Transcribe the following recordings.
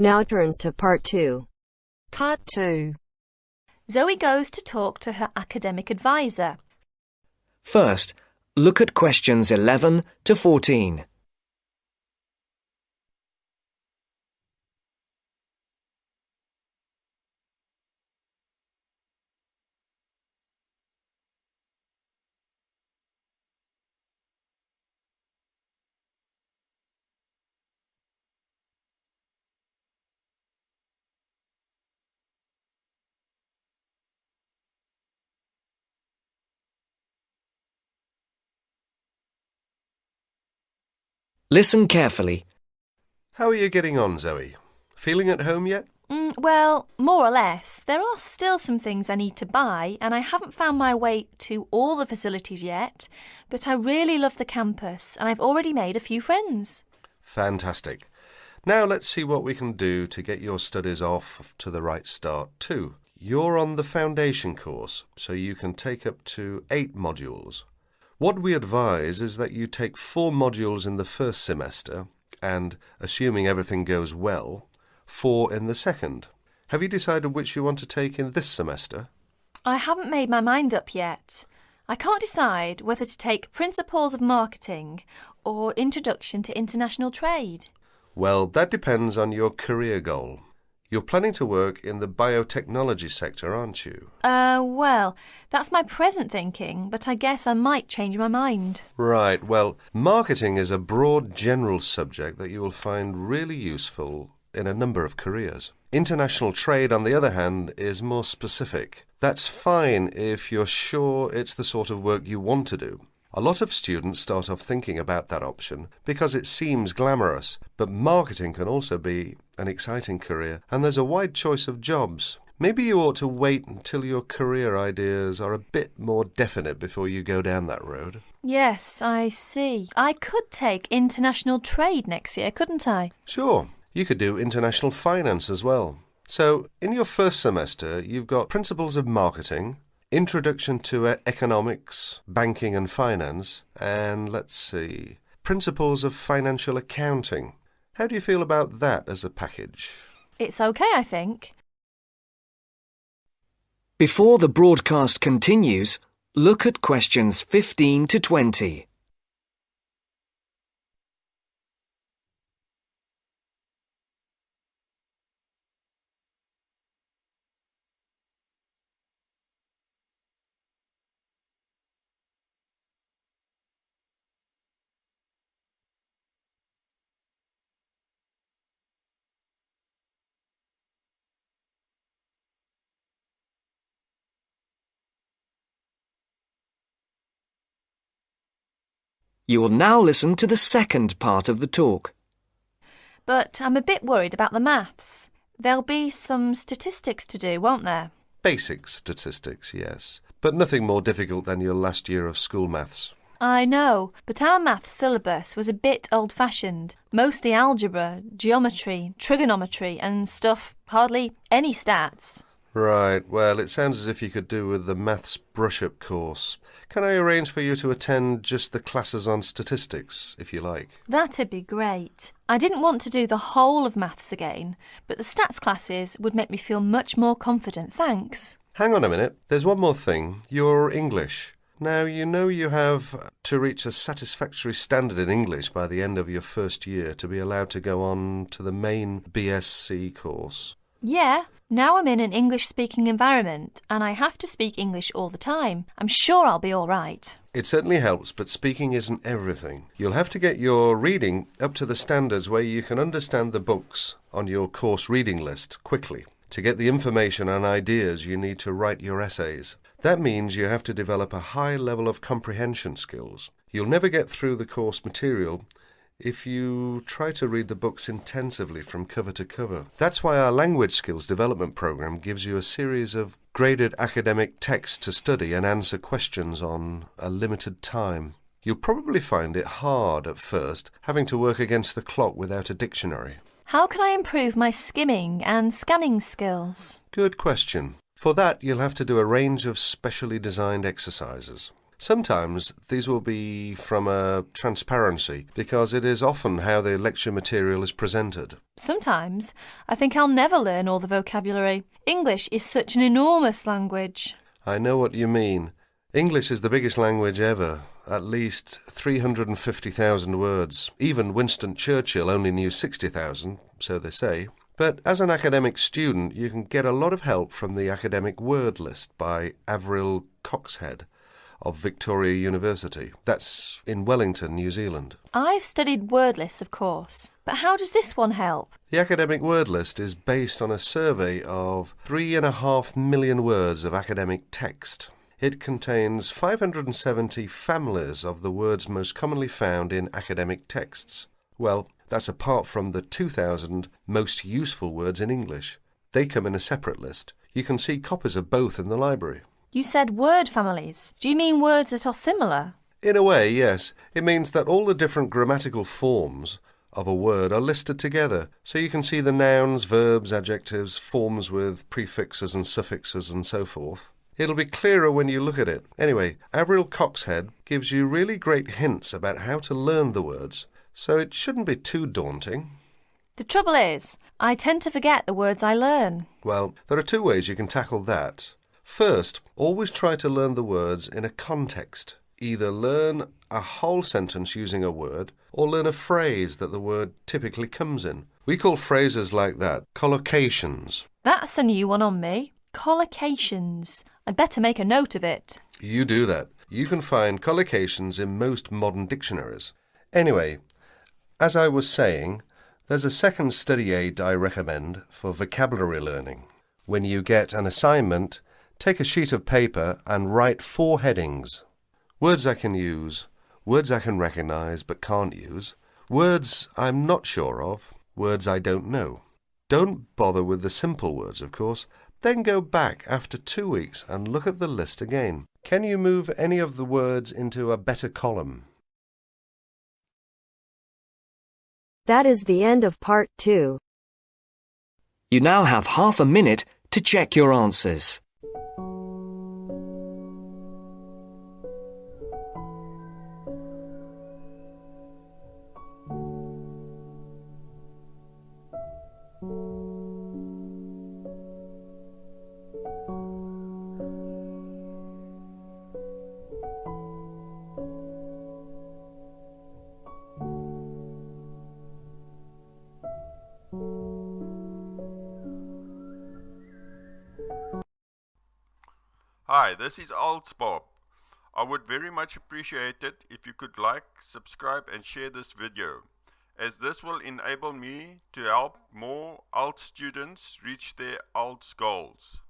Now turns to Part 2. Part 2. Zoe goes to talk to her academic advisor. First, look at questions 11 to 14. Listen carefully. How are you getting on, Zoe? Feeling at home yet? Well, more or less. There are still some things I need to buy, and I haven't found my way to all the facilities yet, but I really love the campus, and I've already made a few friends. Fantastic. Now let's see what we can do to get your studies off to the right start too. You're on the foundation course, so you can take up to 8 modules. What we advise is that you take 4 modules in the first semester and, assuming everything goes well, 4 in the second. Have you decided which you want to take in this semester? I haven't made my mind up yet. I can't decide whether to take Principles of Marketing or Introduction to International Trade. Well, that depends on your career goal. You're planning to work in the biotechnology sector, aren't you? Well, that's my present thinking, but I guess I might change my mind. Right, well, marketing is a broad general subject that you will find really useful in a number of careers. International trade, on the other hand, is more specific. That's fine if you're sure it's the sort of work you want to do. A lot of students start off thinking about that option because it seems glamorous, but marketing can also be an exciting career, and there's a wide choice of jobs. Maybe you ought to wait until your career ideas are a bit more definite before you go down that road. Yes, I see. I could take international trade next year, couldn't I? Sure. You could do international finance as well. So, in your first semester, you've got Principles of Marketing, Introduction to Economics, Banking and Finance, and let's see, Principles of Financial Accounting. How do you feel about that as a package? It's okay, I think. Before the broadcast continues, look at questions 15 to 20. You will now listen to the second part of the talk. But I'm a bit worried about the maths. There'll be some statistics to do, won't there? Basic statistics, yes, but nothing more difficult than your last year of school maths. I know, but our maths syllabus was a bit old-fashioned. Mostly algebra, geometry, trigonometry and stuff, hardly any stats. Right, well, it sounds as if you could do with the maths brush-up course. Can I arrange for you to attend just the classes on statistics, if you like? That'd be great. I didn't want to do the whole of maths again, but the stats classes would make me feel much more confident, thanks. Hang on a minute, there's one more thing. Your English. Now, you know you have to reach a satisfactory standard in English by the end of your first year to be allowed to go on to the main BSc course. Yeah, now I'm in an English-speaking environment and I have to speak English all the time. I'm sure I'll be all right. It certainly helps, but speaking isn't everything. You'll have to get your reading up to the standards where you can understand the books on your course reading list quickly. To get the information and ideas, you need to write your essays. That means you have to develop a high level of comprehension skills. You'll never get through the course material if you try to read the books intensively from cover to cover. That's why our language skills development program gives you a series of graded academic texts to study and answer questions on a limited time. You'll probably find it hard at first, having to work against the clock without a dictionary. How can I improve my skimming and scanning skills? Good question. For that, you'll have to do a range of specially designed exercises. Sometimes these will be from a transparency, because it is often how the lecture material is presented. Sometimes I think I'll never learn all the vocabulary. English is such an enormous language. I know what you mean. English is the biggest language ever, at least 350,000 words. Even Winston Churchill only knew 60,000, so they say. But as an academic student, you can get a lot of help from the academic word list by Avril Coxhead of Victoria University. That's in Wellington, New Zealand. I've studied word lists, of course, but how does this one help? The academic word list is based on a survey of 3.5 million words of academic text. It contains 570 families of the words most commonly found in academic texts. Well, that's apart from the 2,000 most useful words in English. They come in a separate list. You can see copies of both in the library. You said word families. Do you mean words that are similar? In a way, yes. It means that all the different grammatical forms of a word are listed together, so you can see the nouns, verbs, adjectives, forms with prefixes and suffixes and so forth. It'll be clearer when you look at it. Anyway, Avril Coxhead gives you really great hints about how to learn the words, so it shouldn't be too daunting. The trouble is, I tend to forget the words I learn. Well, there are two ways you can tackle that. First, always try to learn the words in a context. Either learn a whole sentence using a word, or learn a phrase that the word typically comes in. We call phrases like that collocations. That's a new one on me. Collocations. I'd better make a note of it. You do that. You can find collocations in most modern dictionaries. Anyway, as I was saying, there's a second study aid I recommend for vocabulary learning. When you get an assignment, take a sheet of paper and write 4 headings. Words I can use, words I can recognise but can't use, words I'm not sure of, words I don't know. Don't bother with the simple words, of course. Then go back after 2 weeks and look at the list again. Can you move any of the words into a better column? That is the end of part 2. You now have half a minute to check your answers. Hi, this is IELTS Bob. I would very much appreciate it if you could like, subscribe and share this video, as this will enable me to help more IELTS students reach their IELTS goals.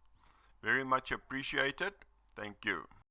Very much appreciated. Thank you.